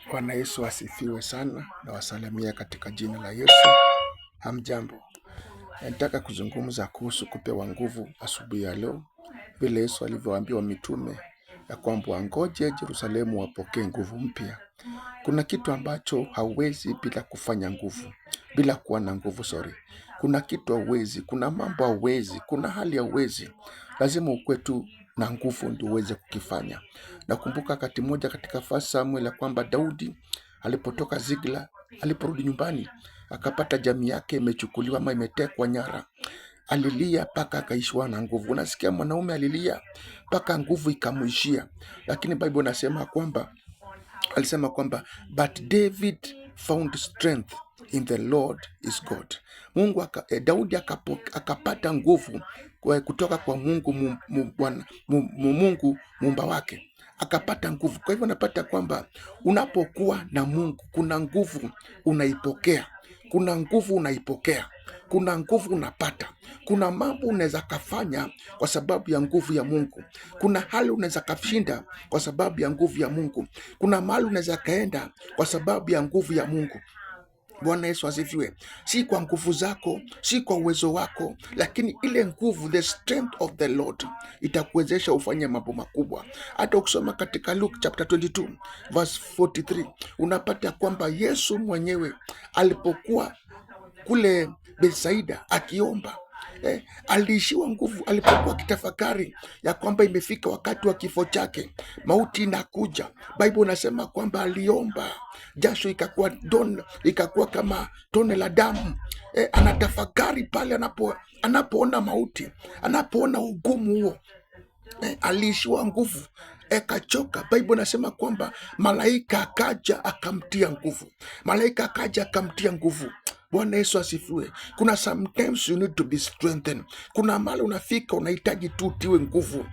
Bwana Yesu asifiwe sana na wasalamia katika jina la Yesu. Hamjambo. Nataka kuzungumza kuhusu kupewa nguvu asubuhi ya leo. Vile Yesu alivyowaambia mitume ya kwamba wangoje Yerusalemu wapokee nguvu mpya. Kuna kitu ambacho hauwezi bila kufanya nguvu, bila kuwa na nguvu, Kuna kitu hauwezi, kuna mambo hauwezi, kuna hali hauwezi. Lazima ukue tu na nguvu ndio uweze kukifanya. Nakumbuka wakati mmoja katika 1 Samuel ya kwamba Daudi alipotoka Ziklag, aliporudi nyumbani, akapata jamii yake imechukuliwa ama imetekwa nyara. Alilia mpaka akaishiwa na nguvu. Unasikia mwanaume alilia mpaka nguvu ikamuishia. Lakini Bible alisema kwamba but David found strength in the Lord is God. Daudi akapata nguvu kutoka kwa Mungu Mungu muumba wake, akapata nguvu. Kwa hivyo napata kwamba unapokuwa na Mungu kuna nguvu unaipokea, kuna nguvu unaipokea, kuna nguvu unapata. Kuna mambo unaweza kafanya kwa sababu ya nguvu ya Mungu. Kuna hali unaweza kashinda kwa sababu ya nguvu ya Mungu. Kuna mahali unaweza kaenda kwa sababu ya nguvu ya Mungu. Bwana Yesu asifiwe. Si kwa nguvu zako, si kwa uwezo wako, lakini ile nguvu, the strength of the Lord, itakuwezesha ufanye mambo makubwa. Hata ukisoma katika Luke chapter 22 verse 43, unapata kwamba Yesu mwenyewe alipokuwa kule Bethsaida akiomba, aliishiwa nguvu alipokuwa kitafakari ya kwamba imefika wakati wa kifo chake, mauti inakuja. Bible inasema kwamba aliomba, jasho ikakuwa kama tone la damu. Anatafakari pale anapoona mauti, anapoona ugumu huo, aliishiwa nguvu, kachoka. Bible inasema kwamba malaika akaja akamtia nguvu. Bwana Yesu asifiwe. Kuna sometimes you need to be strengthened. Kuna mahali unafika unahitaji tu utiwe nguvu,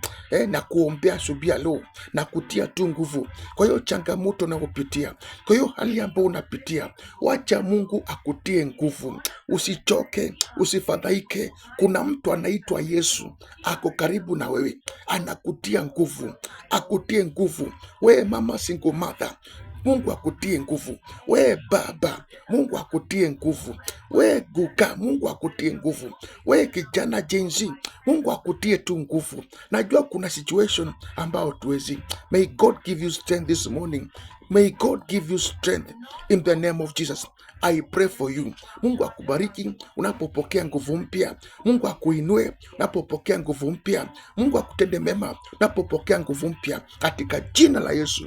na kuombea asubuhi ya leo na kutia tu nguvu. Kwa hiyo changamoto unayopitia, kwa hiyo hali ambayo unapitia, wacha Mungu akutie nguvu. Usichoke, usifadhaike. Kuna mtu anaitwa Yesu ako karibu na wewe, anakutia nguvu, akutie nguvu. Wewe mama single mother, Mungu akutie nguvu. We baba, Mungu akutie nguvu. We guka, Mungu akutie nguvu. We kijana Gen Z, Mungu akutie tu nguvu. Najua kuna situation ambao tuwezi. May God give you strength this morning. May God give you strength in the name of Jesus. I pray for you. Mungu akubariki unapopokea nguvu mpya. Mungu akuinue unapopokea nguvu mpya. Mungu akutende mema unapopokea nguvu mpya katika jina la Yesu.